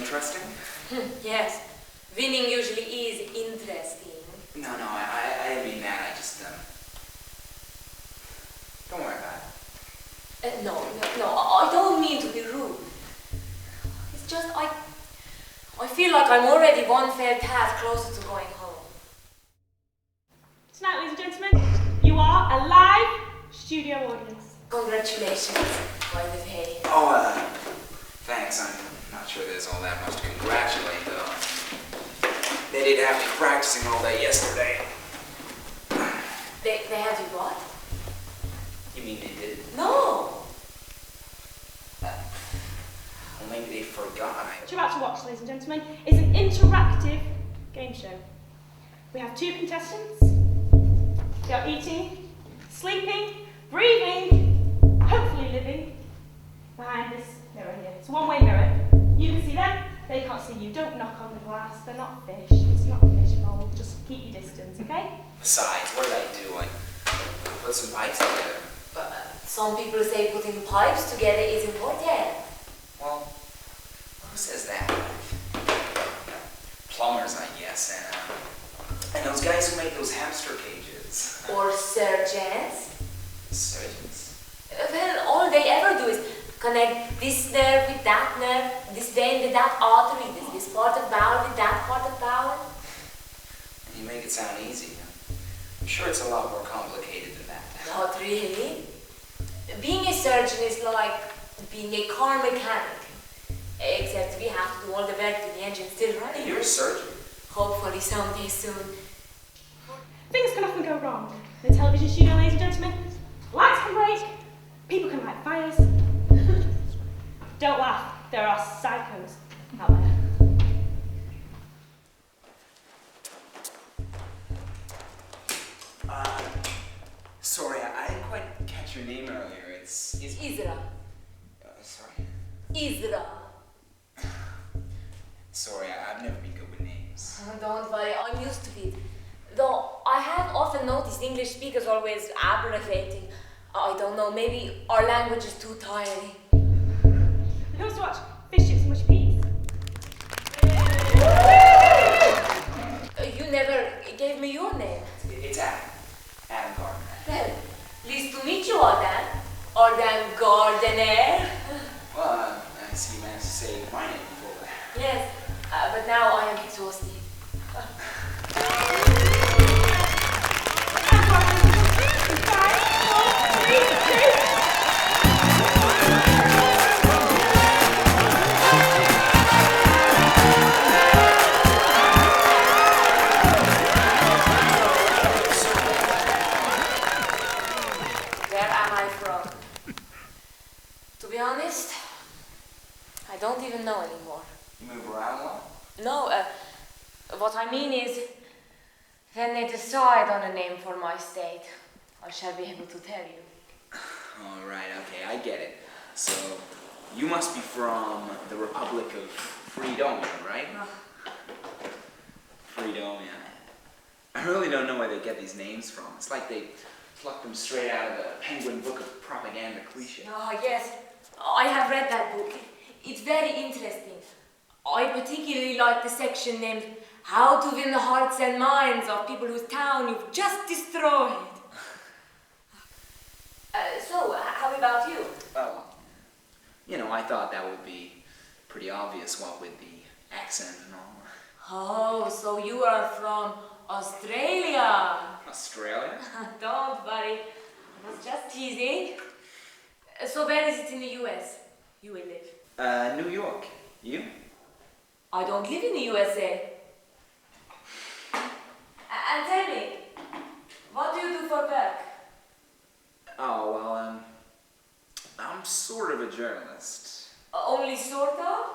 interesting? Yes. Winning usually is interesting. No, I didn't mean that. I just, don't worry about it. No, I don't mean to be rude. It's just I feel like I'm already one fair path closer to going home. Tonight, ladies and gentlemen, you are a live studio audience. Congratulations, by the way. Oh, thanks. I'm not sure there's all that much to congratulate, though. They did have me practicing all day yesterday. They had you what? You mean they did? No. Well, maybe they forgot. What you're about to watch, ladies and gentlemen, is an interactive game show. We have two contestants. They are eating, sleeping, breathing, hopefully living behind this mirror here. It's a one-way mirror. You can see them, they can't see you. Don't knock on the glass, they're not fish. It's not a fish bowl. Just keep your distance, okay? Besides, what did I do? I put some pipes together. Some people say putting pipes together is important. Well, who says that? Plumbers, I guess, and those guys who make those hamster cages. Or surgeons. Surgeons? Well, all they ever do is connect this nerve with that nerve, this vein with that artery, this part of bowel with that part of bowel. You make it sound easy. I'm sure it's a lot more complicated than that. Not really. Being a surgeon is like being a car mechanic. Except we have to do all the work with the engine still running. You're a surgeon? Hopefully someday soon. Things can often go wrong in a television studio, ladies and gentlemen. Lights can break, people can light fires. Don't laugh, there are psychos out there. Sorry, I didn't quite catch your name earlier. It's Isra. Sorry. Isra. Sorry, I've never been good with names. Don't worry, I'm used to it. Though I have often noticed English speakers always abbreviating. I don't know, maybe our language is too tiring. Who wants to watch Fish, Chips and Mushy Peas? You never gave me your name. It's Adam. Adam Gardner. Well, pleased to meet you, Adam. Adam Gardener. Well, I see you managed to say my name before that. Yes, but now I am exhausted. Where am I from? To be honest, I don't even know anymore. You move around a lot? No, what I mean is, when they decide on a name for my state, I shall be able to tell you. All right, okay, I get it. So, you must be from the Republic of Freedomia, right? Freedomia. I really don't know where they get these names from. It's like they plucked them straight out of the Penguin Book of Propaganda Cliché. Oh, yes, I have read that book. It's very interesting. I particularly like the section named How to Win the Hearts and Minds of People Whose Town You've Just Destroyed. So, how about you? Well, you know, I thought that would be pretty obvious, what with the accent and all. Oh, so you are from Australia. Australia? Don't worry, I was just teasing. So where is it in the US you will live? New York. You? I don't live in the USA. And tell me, what do you do for work? Oh, well, I'm sort of a journalist. Only sort of?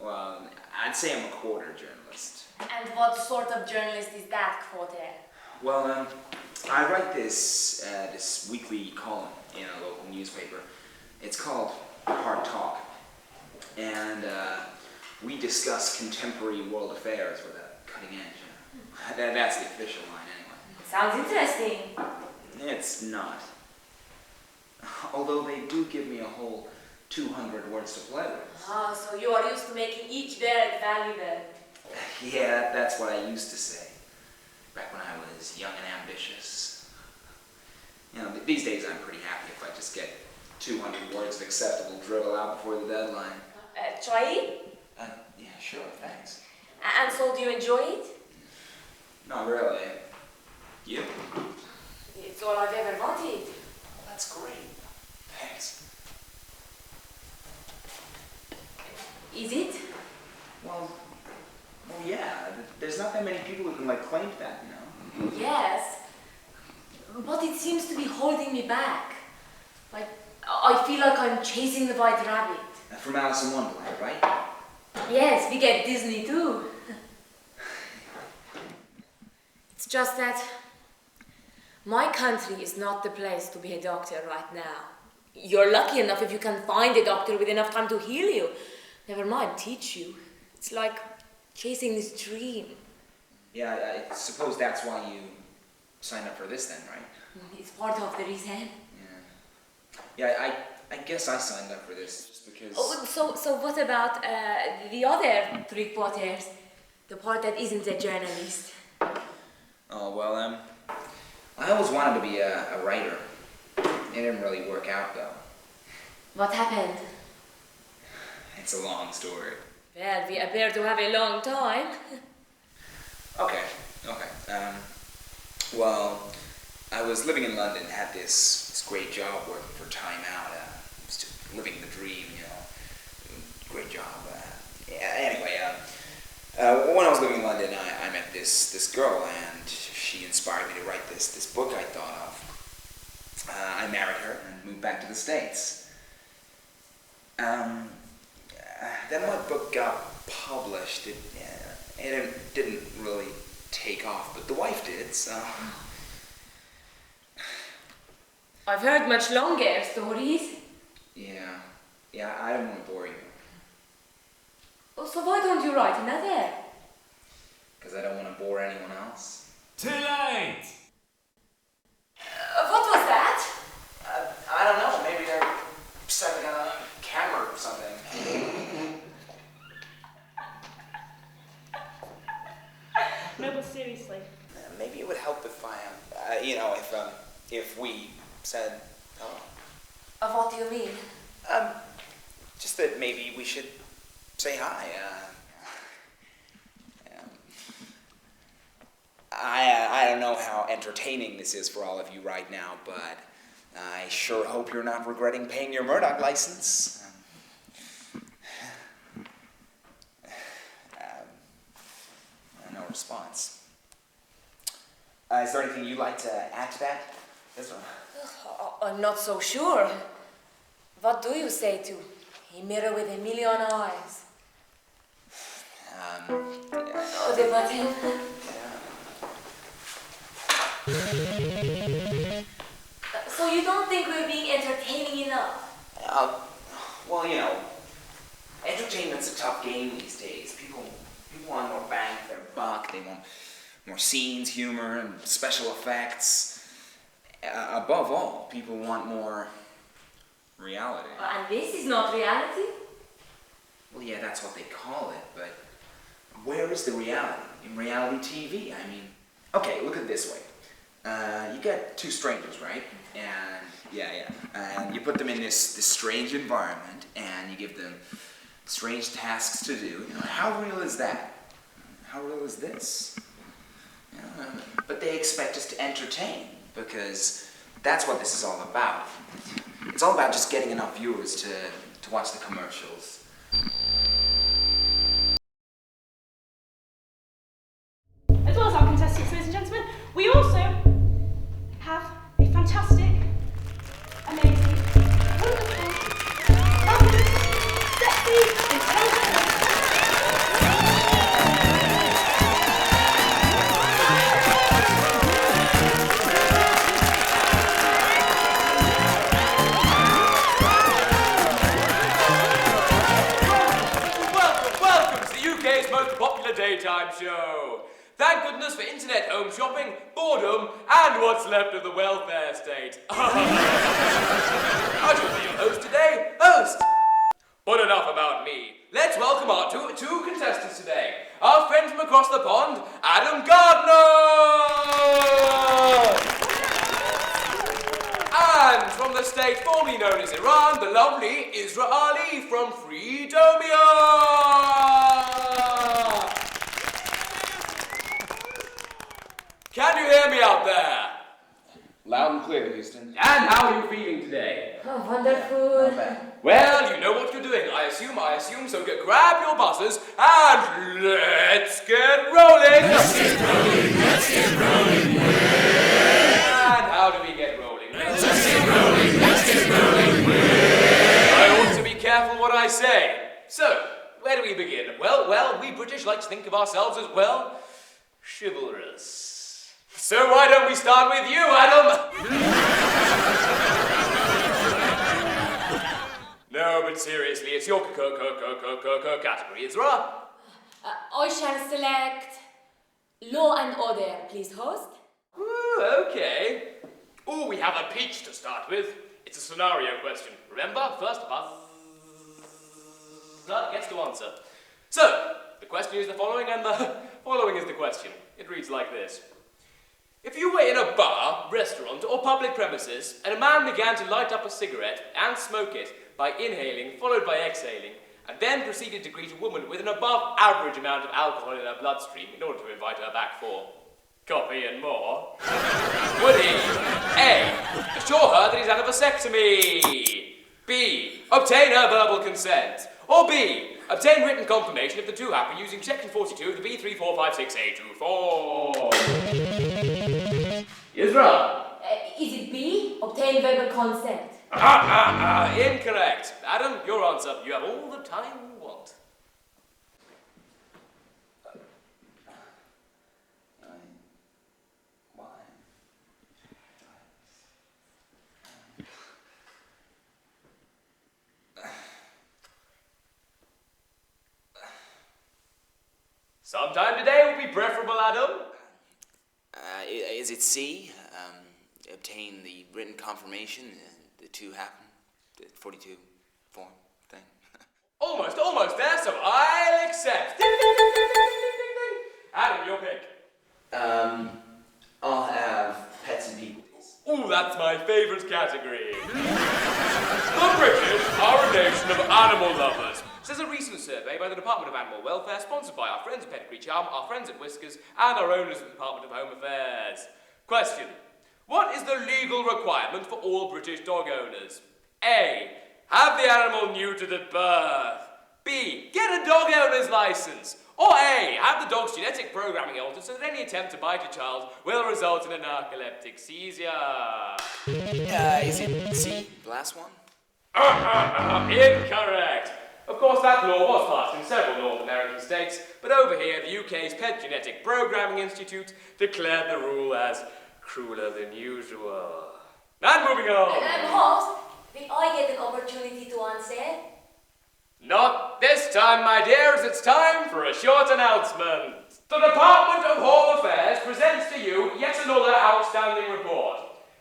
Well, I'd say I'm a quarter journalist. And what sort of journalist is that, Quarter? Well, I write this weekly column in a local newspaper. It's called Hard Talk. And we discuss contemporary world affairs with a cutting edge. That's the official line, anyway. Sounds interesting. It's not. Although they do give me a whole 200 words to play with. Ah, so you are used to making each word valuable. Yeah, that's what I used to say. Back when I was young and ambitious. You know, these days I'm pretty happy if I just get 200 words of acceptable drivel out before the deadline. Try it? Yeah, sure, thanks. And so do you enjoy it? Not really. You? It's all I've ever wanted. That's great. Thanks. Is it? Well, yeah. There's not that many people who can claim that, you know. Yes. But it seems to be holding me back. Like, I feel like I'm chasing the white rabbit. From Alice in Wonderland, right? Yes, we get Disney too. It's just that my country is not the place to be a doctor right now. You're lucky enough if you can find a doctor with enough time to heal you. Never mind, teach you. It's like chasing this dream. Yeah, I suppose that's why you signed up for this then, right? It's part of the reason. Yeah, I guess I signed up for this just because... Oh, so what about the other 3/4? The part that isn't a journalist? Oh, well, I always wanted to be a writer. It didn't really work out, though. What happened? It's a long story. Well, we appear to have a long time. Okay. Well, I was living in London, had this great job working for Time Out, just living the dream, you know. Great job. Anyway, when I was living in London, I met this girl, and she inspired me to write this book I thought of. I married her and moved back to the States. Then my book got published. It didn't really take off, but the wife did, so... I've heard much longer stories. Yeah, I don't want to bore you. Oh, so why don't you write another? Because I don't want to bore anyone else. Too late! What was that? I don't know, maybe they're setting a camera or something. No, but seriously. Maybe it would help if if we said hello. What do you mean? Just that maybe we should say hi. I don't know how entertaining this is for all of you right now, but I sure hope you're not regretting paying your Murdoch license. No response. Is there anything you'd like to add to that? Ezra? I'm not so sure. What do you say to a mirror with a million eyes? Oh, the button. So you don't think we're being entertaining enough? Well, you know, entertainment's a tough game these days. People want more bang for their buck. They want more scenes, humor, and special effects. Above all, people want more reality. And this is not reality? Well, yeah, that's what they call it, but where is the reality in reality TV? I mean, okay, look at it this way. You get two strangers, right? And and you put them in this strange environment, and you give them strange tasks to do. You know, how real is that? How real is this? You know, but they expect us to entertain, because that's what this is all about. It's all about just getting enough viewers to watch the commercials. As well as our contestants, ladies and gentlemen, we also have a fantastic, amazing, wonderful, fabulous, sexy, intelligent, Welcome to the UK's most popular daytime show. Thank goodness for internet home shopping, boredom, and what's left of the welfare state. I'll just be your host today. Host But enough about me. Let's welcome our two contestants today. Our friend from across the pond, Adam Gardner! And from the state formerly known as Iran, the lovely Isra Ali from Freedomia! Can you hear me out there? Loud and clear, Houston. And how are you feeling today? Oh, wonderful. Not bad. Well, you know what you're doing, I assume, so grab your buzzers and let's get rolling! And how do we get rolling? Let's get rolling! I ought to be careful what I say. So, where do we begin? Well, we British like to think of ourselves as, well, chivalrous. So why don't we start with you, Adam? No, but seriously, it's your category, Isra. I shall select Law and Order, please, host. Ooh, okay. Ooh, we have a peach to start with. It's a scenario question. Remember, first buzzer gets to answer. So, the question is the following, and the following is the question. It reads like this. If you were in a bar, restaurant, or public premises, and a man began to light up a cigarette and smoke it by inhaling, followed by exhaling, and then proceeded to greet a woman with an above-average amount of alcohol in her bloodstream in order to invite her back for coffee and more, would he A. assure her that he's had a vasectomy, B. obtain her verbal consent, or B. obtain written confirmation if the two happen using section 42 of the B3456A24? Isra. Is it B? Obtain verbal consent. Incorrect. Adam, your answer. You have all the time you want. Sometime today will be preferable, Adam. Is it C? Obtain the written confirmation, the two happen, the 42 form thing. Almost there, so I'll accept. Ding, ding, ding, ding, ding, ding, ding. Adam, your pick. I'll have pets and people. Ooh, that's my favourite category. The British are a nation of animal lovers, says a recent survey by the Department of Animal Welfare, sponsored by our friends at Pedigree Charm, our friends at Whiskers, and our owners at the Department of Home Affairs. Question. What is the legal requirement for all British dog owners? A. Have the animal neutered at birth. B. Get a dog owner's license. Or A. Have the dog's genetic programming altered so that any attempt to bite a child will result in a narcoleptic seizure. Is it C, the last one? Incorrect. Of course, that law was passed in several North American states, but over here, the UK's Pet Genetic Programming Institute declared the rule as crueler than usual. And moving on. Host, will I get an opportunity to answer? Not this time, my dears. It's time for a short announcement. The Department of Home Affairs presents to you yet another outstanding report.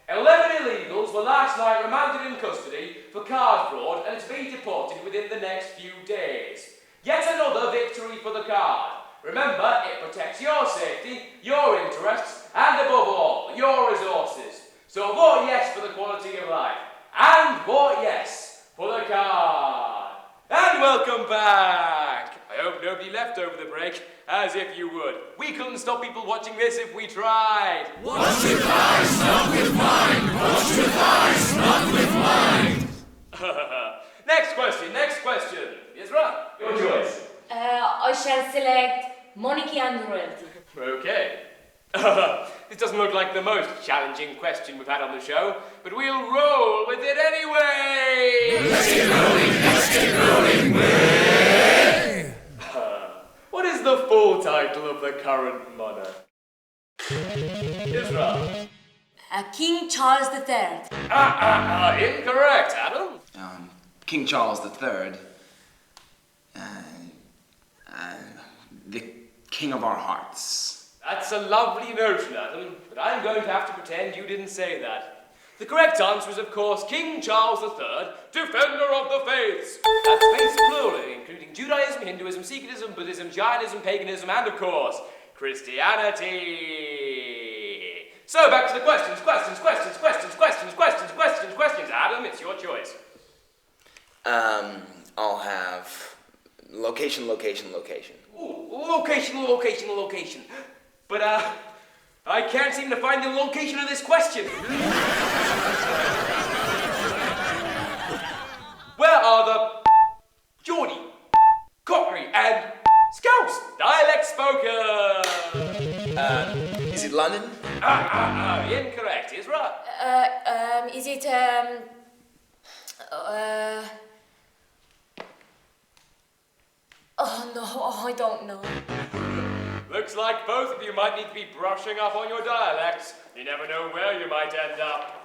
11 illegals were last night remanded in custody for card fraud and to be deported within the next few days. Yet another victory for the card. Remember, it protects your safety, your interests, and above all, your resources. So vote yes for the quality of life. And vote yes for the card. And welcome back. I hope nobody left over the break, as if you would. We couldn't stop people watching this if we tried. Watch with eyes, not with mine. Watch with eyes, not with mine. Next question. Isra, your choice. I shall select monarchy and royalty. Okay. This doesn't look like the most challenging question we've had on the show, but we'll roll with it anyway! Let's get rolling, way! What is the full title of the current monarch? Isra. King Charles III. Incorrect, Adam. King Charles III, the king of our hearts. That's a lovely notion, Adam, but I'm going to have to pretend you didn't say that. The correct answer is, of course, King Charles III, defender of the faiths. That's faiths plural, including Judaism, Hinduism, Sikhism, Buddhism, Jainism, paganism, and, of course, Christianity. So, back to the questions. Adam, it's your choice. I'll have location. Ooh, location. But, I can't seem to find the location of this question. Where are the Geordie, Cockney, and Scouse dialects spoken? Is it London? Incorrect, Isra. Is it, oh no, I don't know. Looks like both of you might need to be brushing up on your dialects. You never know where you might end up.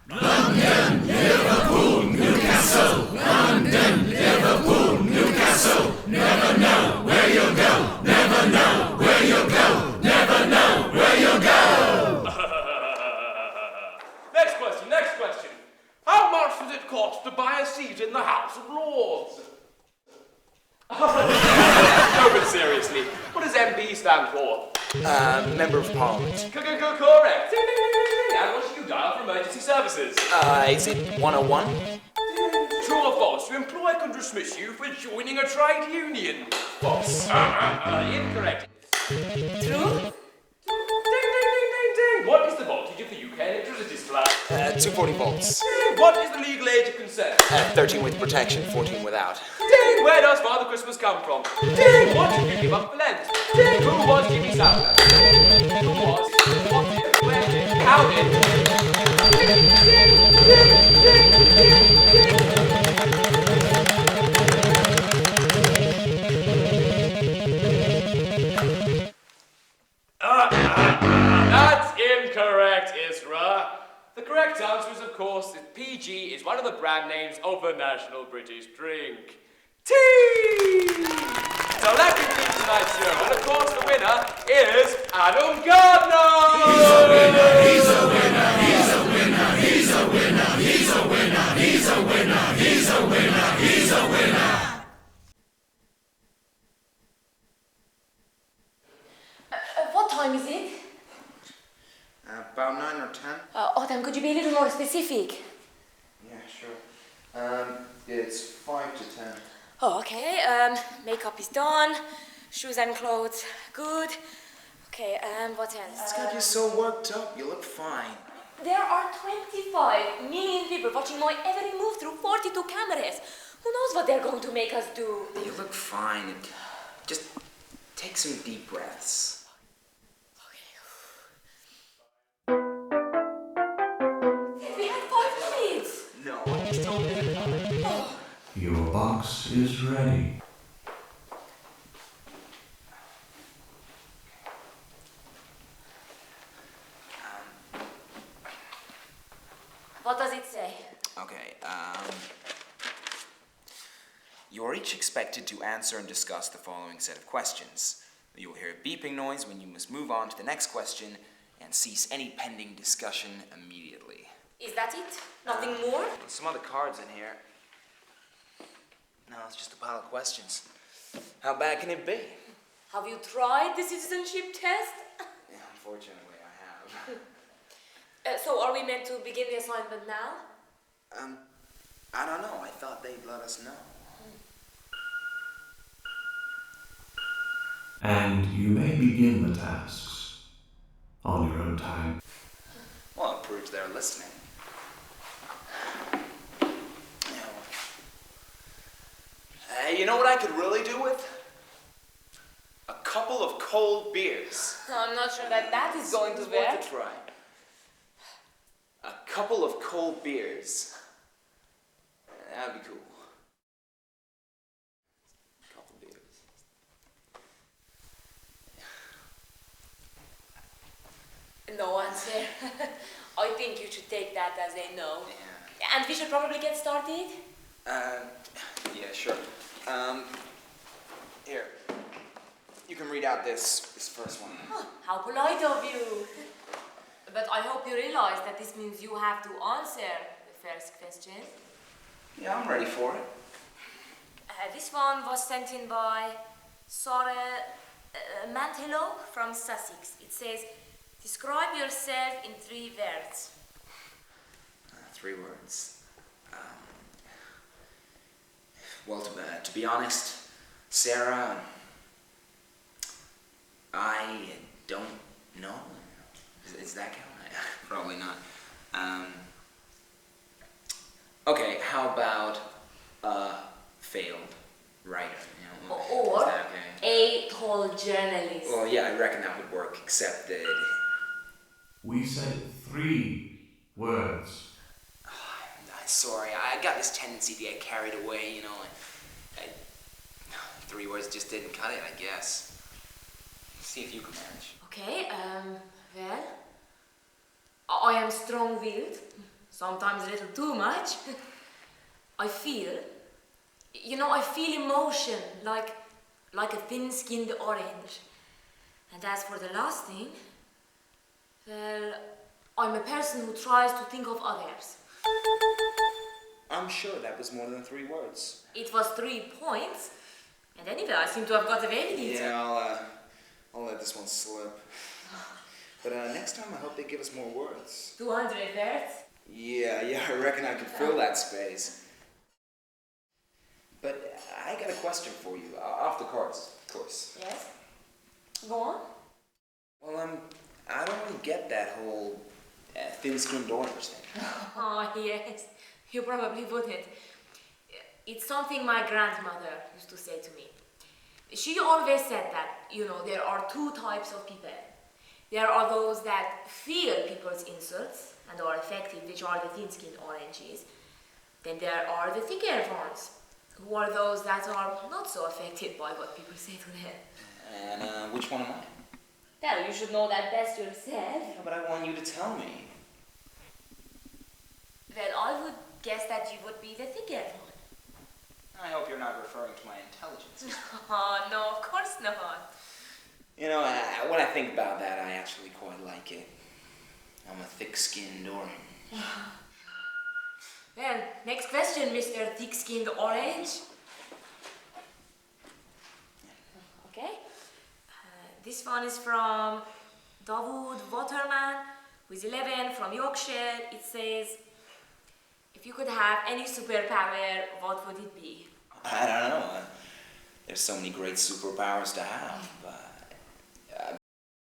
London, Liverpool, Newcastle. London, Liverpool, Newcastle. Never know where you'll go. Never know where you'll go. Never know where you'll go. Next question. How much does it cost to buy a seat in the House of Lords? No, but seriously, what does MP stand for? Member of Parliament. Correct. And what should you dial for emergency services? Is it 101? True or false? Your employer can dismiss you for joining a trade union. False. Incorrect. True? Ding. What is the voltage of the UK electricity supply? 240 volts. What is the legal age of consent? 13 with protection, 14 without. Ding! Where does Father Christmas come from? Ding! What did you give up for Lent? Ding! Who was Jimmy Savile? Who was? What did? Where did? How did? That's incorrect, Isra. The correct answer is, of course, that PG is one of the brand names of the national British drink. Tea! So that concludes tonight's show, and of course the winner is Adam Gardner! He's a winner. What time is it? About 9 or 10? Autumn, could you be a little more specific? Yeah, sure. It's 5 to 10. Oh, okay. Makeup is done. Shoes and clothes, good. Okay, what else? It's got you so worked up. You look fine. There are 25 million people watching my every move through 42 cameras. Who knows what they're going to make us do? You look fine. Just take some deep breaths. We had 5 minutes. No, I just told you. Your box is ready. What does it say? Okay, you are each expected to answer and discuss the following set of questions. You will hear a beeping noise when you must move on to the next question and cease any pending discussion immediately. Is that it? Nothing more? Some other cards in here. No, it's just a pile of questions. How bad can it be? Have you tried the citizenship test? Yeah, unfortunately, I have. So are we meant to begin the assignment now? I don't know. I thought they'd let us know. And you may begin the tasks on your own time. Well, it proves they're listening. Hey, you know what I could really do with? A couple of cold beers. I'm not sure that is going to It's work. worth a try. A couple of cold beers. That'd be cool. A couple beers. No answer. I think you should take that as a no. Yeah. And we should probably get started. Yeah, sure. Here. You can read out this first one. Oh, how polite of you. But I hope you realize that this means you have to answer the first question. Yeah, I'm ready for it. This one was sent in by Sarah Mantello from Sussex. It says, describe yourself in 3 words. 3 words. Well, to be honest, Sarah, I don't know. Is that count? Probably not. Okay, how about failed writer? You know, Or is that okay? a tall journalist. Well, yeah, I reckon that would work, except that... We said 3 words. I'm sorry, I got this tendency to get carried away, you know. 3 words just didn't cut it, I guess. See if you can manage. Okay, well, I am strong-willed, sometimes a little too much. I feel emotion like a thin-skinned orange. And as for the last thing, well, I'm a person who tries to think of others. I'm sure that was more than 3 words. It was 3 points, and anyway, I seem to have got away with it. Yeah, I'll let this one slip. But next time I hope they give us more words. 200 words? Yeah, I reckon I could fill that space. But I got a question for you, off the cards, of course. Yes? Go on. Well, I don't really get that whole thin-skinned orange thing. Oh, yes. You probably wouldn't. It's something my grandmother used to say to me. She always said that, there are 2 types of people. There are those that feel people's insults and are affected, which are the thin-skinned oranges. Then there are the thicker ones, who are those that are not so affected by what people say to them. And which one am I? Well, you should know that best yourself. Yeah, but I want you to tell me. Well, I would guess that you would be the thicker one. I hope you're not referring to my intelligence. Oh, no, of course not. You know, when I think about that, I actually quite like it. I'm a thick-skinned orange. Well, next question, Mr. Thick-Skinned Orange. Okay. This one is from Dawood Waterman, who is 11, from Yorkshire. It says, if you could have any superpower, what would it be? I don't know. There's so many great superpowers to have.